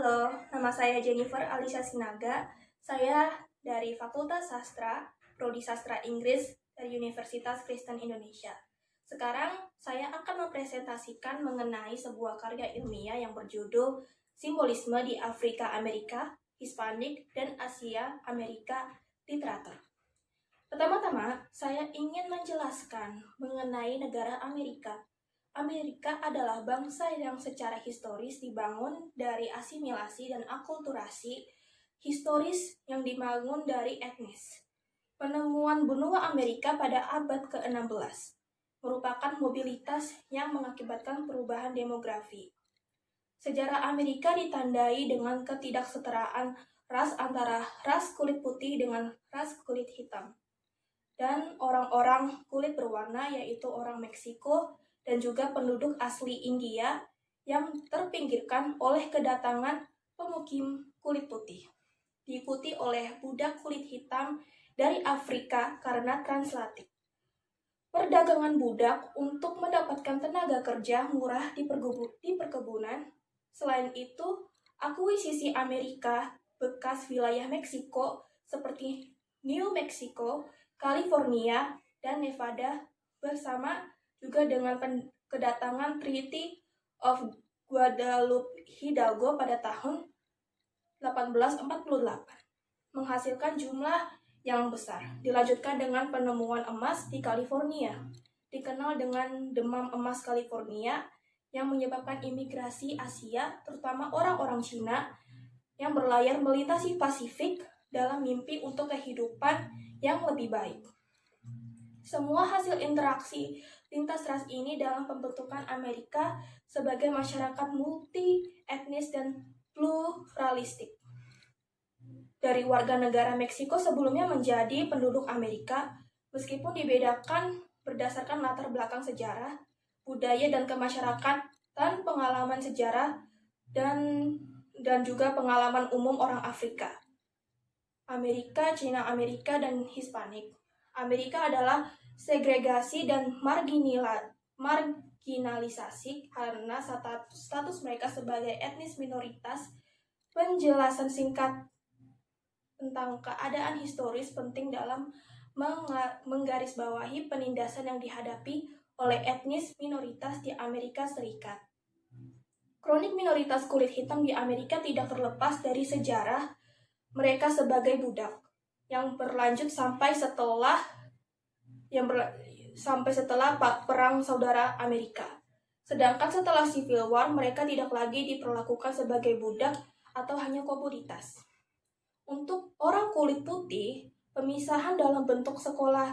Halo, nama saya Jennifer Alisa Sinaga. Saya dari Fakultas Sastra, Prodi Sastra Inggris dari Universitas Kristen Indonesia. Sekarang saya akan mempresentasikan mengenai sebuah karya ilmiah yang berjudul Simbolisme di Afrika Amerika, Hispanik, dan Asia Amerika Literatur. Pertama-tama, saya ingin menjelaskan mengenai negara Amerika. Amerika adalah bangsa yang secara historis dibangun dari asimilasi dan akulturasi historis yang dibangun dari etnis. Penemuan benua Amerika pada abad ke-16 merupakan mobilitas yang mengakibatkan perubahan demografi. Sejarah Amerika ditandai dengan ketidaksetaraan ras antara ras kulit putih dengan ras kulit hitam, dan orang-orang kulit berwarna yaitu orang Meksiko dan juga penduduk asli India yang terpinggirkan oleh kedatangan pemukim kulit putih, diikuti oleh budak kulit hitam dari Afrika karena translatif. Perdagangan budak untuk mendapatkan tenaga kerja murah di perkebunan. Selain itu, akuisisi Amerika bekas wilayah Meksiko seperti New Mexico, California, dan Nevada bersama juga dengan kedatangan Treaty of Guadalupe Hidalgo pada tahun 1848 menghasilkan jumlah yang besar. Dilanjutkan dengan penemuan emas di California, dikenal dengan demam emas California, yang menyebabkan imigrasi Asia, terutama orang-orang Cina, yang berlayar melintasi Pasifik dalam mimpi untuk kehidupan yang lebih baik. Semua hasil interaksi lintas ras ini dalam pembentukan Amerika sebagai masyarakat multi etnis dan pluralistik. Dari warga negara Meksiko sebelumnya menjadi penduduk Amerika, meskipun dibedakan berdasarkan latar belakang sejarah, budaya dan kemasyarakatan, pengalaman sejarah dan juga pengalaman umum orang Afrika. Amerika, Cina Amerika, dan Hispanik. Amerika adalah segregasi dan marginalisasi karena status mereka sebagai etnis minoritas. Penjelasan singkat tentang keadaan historis penting dalam menggarisbawahi penindasan yang dihadapi oleh etnis minoritas di Amerika Serikat. Kronik minoritas kulit hitam di Amerika tidak terlepas dari sejarah mereka sebagai budak yang berlanjut sampai setelah Perang Saudara Amerika. Sedangkan setelah Civil War, mereka tidak lagi diperlakukan sebagai budak atau hanya komoditas. Untuk orang kulit putih, pemisahan dalam bentuk sekolah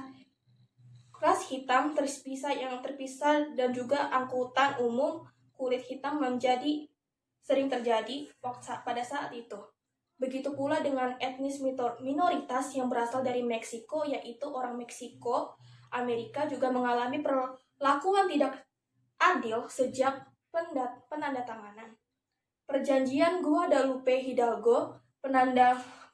ras hitam terpisah dan juga angkutan umum kulit hitam sering terjadi pada saat itu. Begitu pula dengan etnis minoritas yang berasal dari Meksiko, yaitu orang Meksiko. Amerika juga mengalami perlakuan tidak adil sejak penandatanganan Perjanjian Guadalupe Hidalgo.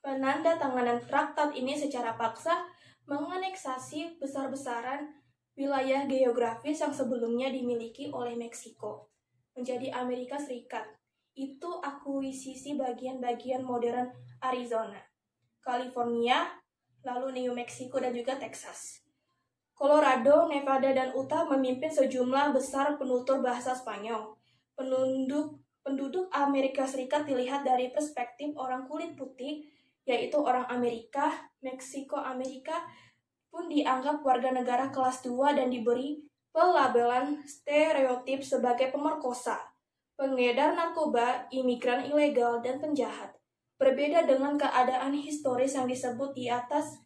Penandatanganan traktat ini secara paksa menganeksasi besar-besaran wilayah geografis yang sebelumnya dimiliki oleh Meksiko menjadi Amerika Serikat. Itu akuisisi bagian-bagian modern Arizona, California, lalu New Mexico, dan juga Texas. Colorado, Nevada, dan Utah memimpin sejumlah besar penutur bahasa Spanyol. Penduduk Amerika Serikat dilihat dari perspektif orang kulit putih, yaitu orang Amerika. Meksiko Amerika pun dianggap warga negara kelas 2 dan diberi pelabelan stereotip sebagai pemerkosa, pengedar narkoba, imigran ilegal, dan penjahat. Berbeda dengan keadaan historis yang disebut di atas,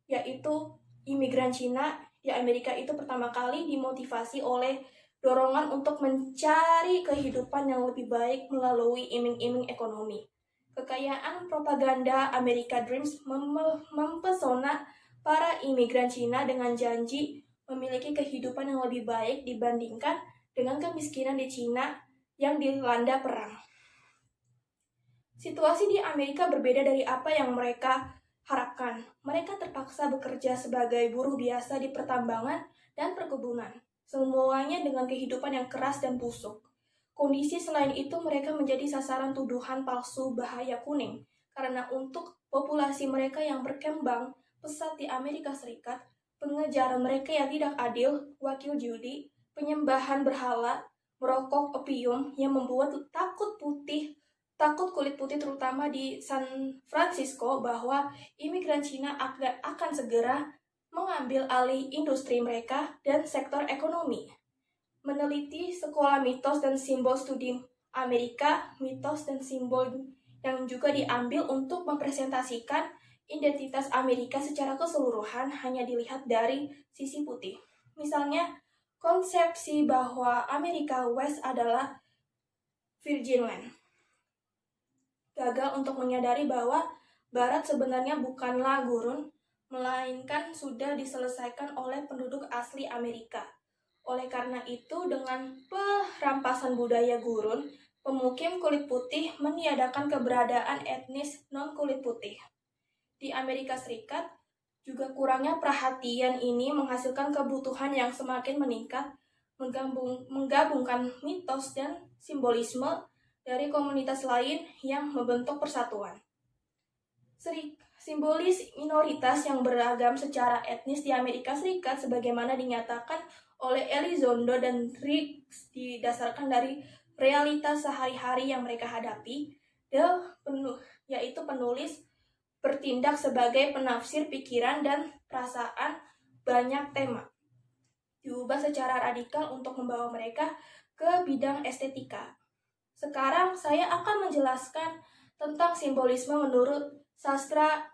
yaitu imigran Cina di Amerika itu pertama kali dimotivasi oleh dorongan untuk mencari kehidupan yang lebih baik melalui iming-iming ekonomi. Kekayaan propaganda America Dreams mempesona para imigran Cina dengan janji memiliki kehidupan yang lebih baik dibandingkan dengan kemiskinan di Cina yang dilanda perang. Situasi di Amerika berbeda dari apa yang mereka harapkan. Mereka terpaksa bekerja sebagai buruh biasa di pertambangan dan perkebunan, semuanya dengan kehidupan yang keras dan busuk. Kondisi selain itu mereka menjadi sasaran tuduhan palsu bahaya kuning, karena untuk populasi mereka yang berkembang pesat di Amerika Serikat, pengejaran mereka yang tidak adil, wakil judi, penyembahan berhala, merokok opium yang membuat takut kulit putih terutama di San Francisco bahwa imigran Cina akan segera mengambil alih industri mereka dan sektor ekonomi. Meneliti sekolah mitos dan simbol studi Amerika, mitos dan simbol yang juga diambil untuk mempresentasikan identitas Amerika secara keseluruhan hanya dilihat dari sisi putih. Misalnya, konsepsi bahwa Amerika West adalah Virgin Land. Gagal untuk menyadari bahwa Barat sebenarnya bukanlah gurun, melainkan sudah diselesaikan oleh penduduk asli Amerika. Oleh karena itu, dengan perampasan budaya gurun, pemukim kulit putih meniadakan keberadaan etnis non-kulit putih. Di Amerika Serikat, juga kurangnya perhatian ini menghasilkan kebutuhan yang semakin meningkat, menggabungkan mitos dan simbolisme dari komunitas lain yang membentuk persatuan. Simbolis minoritas yang beragam secara etnis di Amerika Serikat sebagaimana dinyatakan oleh Elizondo dan Riggs didasarkan dari realitas sehari-hari yang mereka hadapi, yaitu penulis bertindak sebagai penafsir pikiran dan perasaan banyak tema, diubah secara radikal untuk membawa mereka ke bidang estetika. Sekarang saya akan menjelaskan tentang simbolisme menurut sastra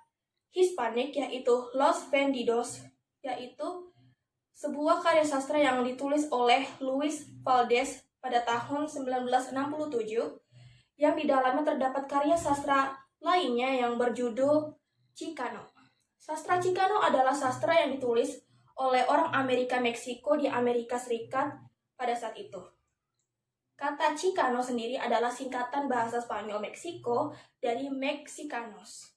Hispanik, yaitu Los Vendidos, yaitu sebuah karya sastra yang ditulis oleh Luis Valdés pada tahun 1967, yang di dalamnya terdapat karya sastra lainnya yang berjudul Chicano. Sastra Chicano adalah sastra yang ditulis oleh orang Amerika Meksiko di Amerika Serikat pada saat itu. Kata Chicano sendiri adalah singkatan bahasa Spanyol Meksiko dari Mexicanos,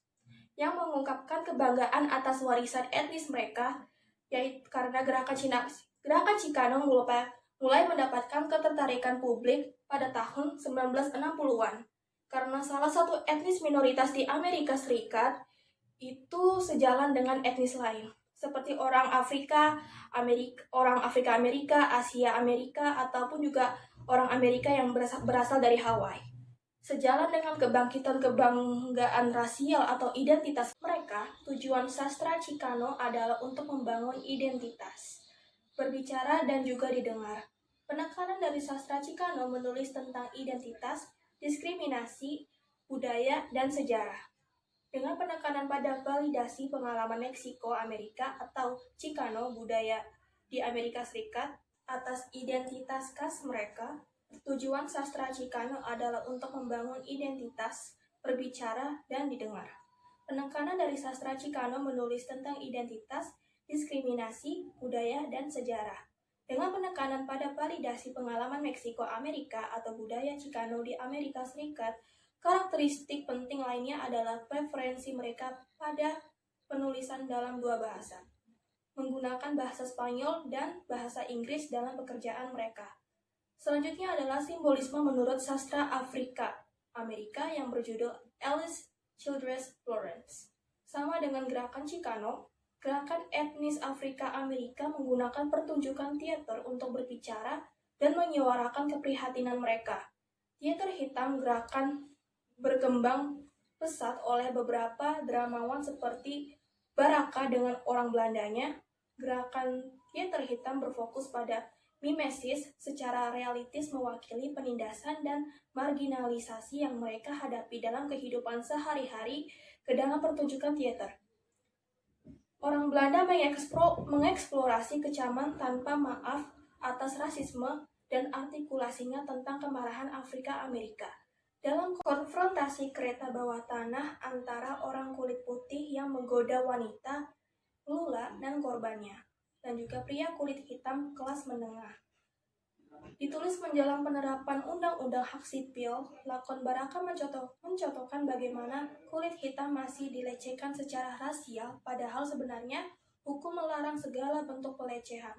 yang mengungkapkan kebanggaan atas warisan etnis mereka, yaitu karena gerakan Chicano mulai mendapatkan ketertarikan publik pada tahun 1960-an, karena salah satu etnis minoritas di Amerika Serikat itu sejalan dengan etnis lain, seperti orang Afrika Amerika, Asia Amerika, ataupun juga orang Amerika yang berasal dari Hawaii. Sejalan dengan kebangkitan kebanggaan rasial atau identitas mereka, tujuan sastra Chicano adalah untuk membangun identitas, berbicara dan juga didengar. Penekanan dari sastra Chicano menulis tentang identitas, diskriminasi, budaya, dan sejarah. Dengan penekanan pada validasi pengalaman Meksiko Amerika atau Chicano budaya di Amerika Serikat atas identitas khas mereka, tujuan sastra Chicano adalah untuk membangun identitas, berbicara, dan didengar. Penekanan dari sastra Chicano menulis tentang identitas, diskriminasi, budaya, dan sejarah. Dengan penekanan pada validasi pengalaman Meksiko Amerika atau budaya Chicano di Amerika Serikat, karakteristik penting lainnya adalah preferensi mereka pada penulisan dalam dua bahasa, menggunakan bahasa Spanyol dan bahasa Inggris dalam pekerjaan mereka. Selanjutnya adalah simbolisme menurut sastra Afrika Amerika yang berjudul Alice Childress Florence. Sama dengan gerakan Chicano, gerakan etnis Afrika Amerika menggunakan pertunjukan teater untuk berbicara dan menyuarakan keprihatinan mereka. Teater hitam gerakan berkembang pesat oleh beberapa dramawan seperti Baraka dengan orang Belandanya. Gerakan teater hitam berfokus pada mimesis secara realistis mewakili penindasan dan marginalisasi yang mereka hadapi dalam kehidupan sehari-hari ke dalam pertunjukan teater. Orang Belanda mengeksplorasi kecaman tanpa maaf atas rasisme dan artikulasinya tentang kemarahan Afrika Amerika dalam konfrontasi kereta bawah tanah antara orang kulit putih yang menggoda wanita, lula, dan korbannya, dan juga pria kulit hitam kelas menengah. Ditulis menjelang penerapan Undang-Undang Hak Sipil, lakon Baraka mencontohkan bagaimana kulit hitam masih dilecehkan secara rasial, padahal sebenarnya hukum melarang segala bentuk pelecehan.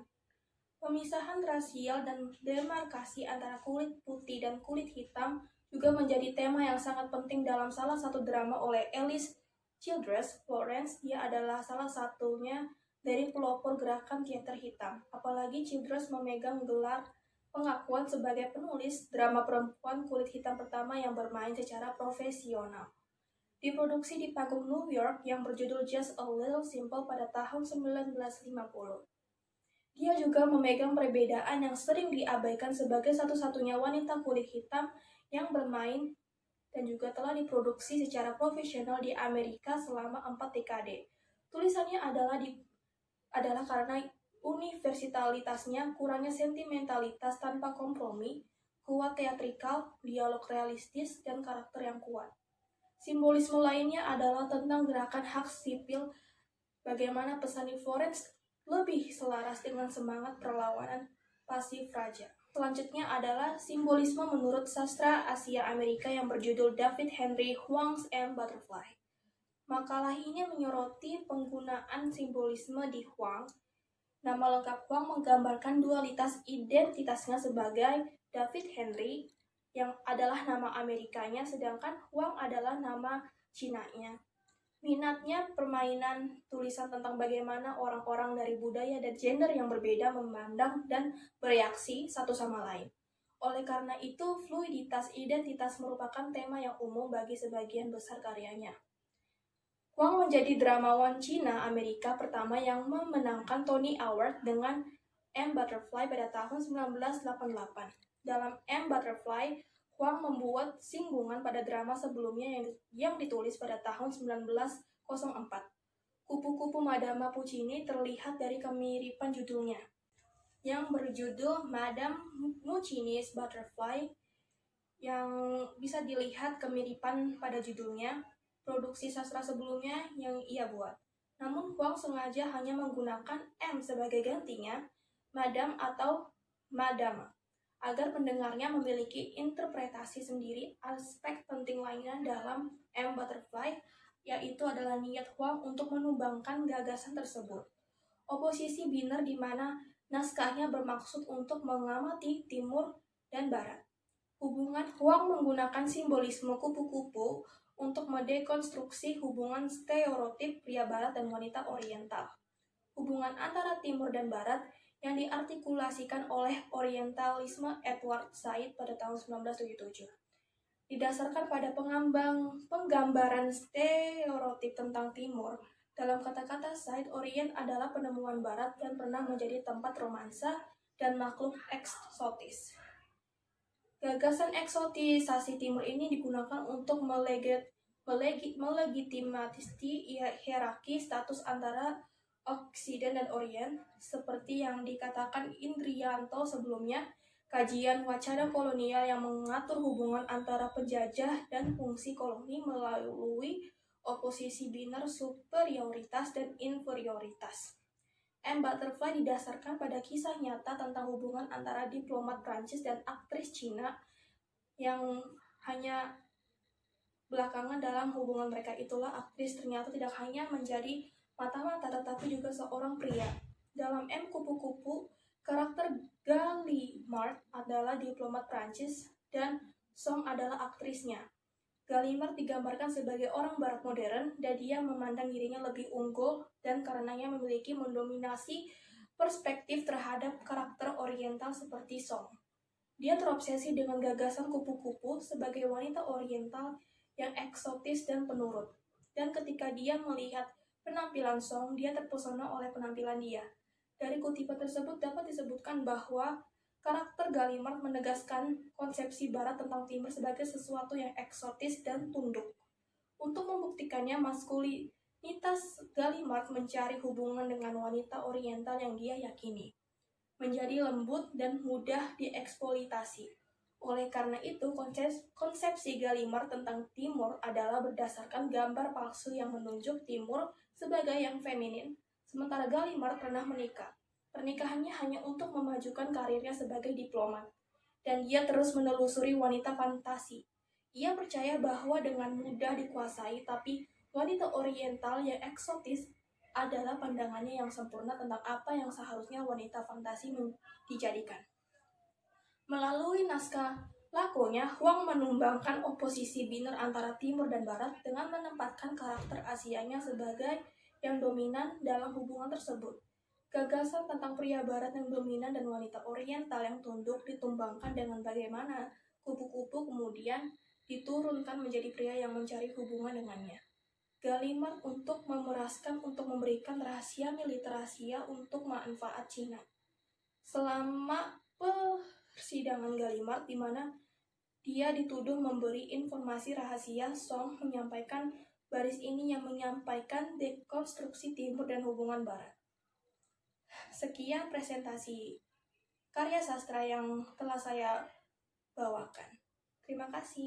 Pemisahan rasial dan demarkasi antara kulit putih dan kulit hitam juga menjadi tema yang sangat penting dalam salah satu drama oleh Alice Childress. Florence, dia adalah salah satunya dari pelopor gerakan teater hitam. Apalagi Childress memegang gelar pengakuan sebagai penulis drama perempuan kulit hitam pertama yang bermain secara profesional. Diproduksi di panggung New York yang berjudul Just a Little Simple pada tahun 1950. Dia juga memegang perbedaan yang sering diabaikan sebagai satu-satunya wanita kulit hitam yang bermain dan juga telah diproduksi secara profesional di Amerika selama 4 dekade. Tulisannya adalah karena universalitasnya, kurangnya sentimentalitas tanpa kompromi, kuat teatrikal, dialog realistis, dan karakter yang kuat. Simbolisme lainnya adalah tentang gerakan hak sipil, bagaimana pesan di Florence lebih selaras dengan semangat perlawanan pasif raja. Selanjutnya adalah simbolisme menurut sastra Asia Amerika yang berjudul David Henry Hwang's M. Butterfly. Makalah ini menyoroti penggunaan simbolisme di Hwang. Nama lengkap Hwang menggambarkan dualitas identitasnya sebagai David Henry yang adalah nama Amerikanya, sedangkan Hwang adalah nama Cina-nya. Minatnya permainan tulisan tentang bagaimana orang-orang dari budaya dan gender yang berbeda memandang dan bereaksi satu sama lain. Oleh karena itu, fluiditas identitas merupakan tema yang umum bagi sebagian besar karyanya. Hwang menjadi dramawan Cina Amerika pertama yang memenangkan Tony Award dengan M. Butterfly pada tahun 1988. Dalam M. Butterfly, Hwang membuat singgungan pada drama sebelumnya yang ditulis pada tahun 1904. Kupu-kupu Madama Puccini terlihat dari kemiripan judulnya, yang berjudul Madame Puccini's Butterfly, yang bisa dilihat kemiripan pada judulnya, produksi sastra sebelumnya yang ia buat. Namun Hwang sengaja hanya menggunakan M sebagai gantinya, Madame atau Madama, agar pendengarnya memiliki interpretasi sendiri. Aspek penting lainnya dalam M. Butterfly yaitu adalah niat Hwang untuk menumbangkan gagasan tersebut. Oposisi biner di mana naskahnya bermaksud untuk mengamati timur dan barat. Hubungan Hwang menggunakan simbolisme kupu-kupu untuk mendekonstruksi hubungan stereotip pria barat dan wanita oriental. Hubungan antara timur dan barat yang diartikulasikan oleh orientalisme Edward Said pada tahun 1977. Didasarkan pada penggambaran stereotip tentang timur, dalam kata-kata Said, Orient adalah penemuan barat dan pernah menjadi tempat romansa dan makhluk eksotis. Gagasan eksotisasi timur ini digunakan untuk melegitimasi hierarki status antara Oksiden dan Orient, seperti yang dikatakan Indrianto sebelumnya. Kajian wacana kolonial yang mengatur hubungan antara penjajah dan fungsi koloni melalui oposisi biner superioritas dan inferioritas. M. Butterfly didasarkan pada kisah nyata tentang hubungan antara diplomat Prancis dan aktris Cina yang hanya belakangan dalam hubungan mereka itulah aktris ternyata tidak hanya menjadi mata-mata tetapi juga seorang pria. Dalam M. Kupu-kupu, karakter Gallimard adalah diplomat Prancis dan Song adalah aktrisnya. Gallimard digambarkan sebagai orang barat modern dan dia memandang dirinya lebih unggul dan karenanya memiliki mendominasi perspektif terhadap karakter oriental seperti Song. Dia terobsesi dengan gagasan kupu-kupu sebagai wanita oriental yang eksotis dan penurut. Dan ketika dia melihat penampilan Song, dia terpesona oleh penampilan dia. Dari kutipan tersebut dapat disebutkan bahwa karakter Gallimard menegaskan konsepsi barat tentang timur sebagai sesuatu yang eksotis dan tunduk. Untuk membuktikannya, maskulinitas Gallimard mencari hubungan dengan wanita oriental yang dia yakini menjadi lembut dan mudah dieksploitasi. Oleh karena itu, konsepsi Gallimard tentang timur adalah berdasarkan gambar palsu yang menunjuk timur sebagai yang feminin, sementara Gallimard pernah menikah. Pernikahannya hanya untuk memajukan karirnya sebagai diplomat, dan dia terus menelusuri wanita fantasi. Ia percaya bahwa dengan mudah dikuasai, tapi wanita oriental yang eksotis adalah pandangannya yang sempurna tentang apa yang seharusnya wanita fantasi dijadikan. Melalui naskah lakonya, Huang menumbangkan oposisi biner antara Timur dan Barat dengan menempatkan karakter Asianya sebagai yang dominan dalam hubungan tersebut. Gagasan tentang pria Barat yang dominan dan wanita Oriental yang tunduk ditumbangkan dengan bagaimana kupu-kupu kemudian diturunkan menjadi pria yang mencari hubungan dengannya. Gallimard untuk memeraskan untuk memberikan rahasia militer Asia untuk manfaat Cina. Selama persidangan Gallimard di mana dia dituduh memberi informasi rahasia, Song menyampaikan baris ini yang menyampaikan dekonstruksi Timur dan hubungan Barat. Sekian presentasi karya sastra yang telah saya bawakan. Terima kasih.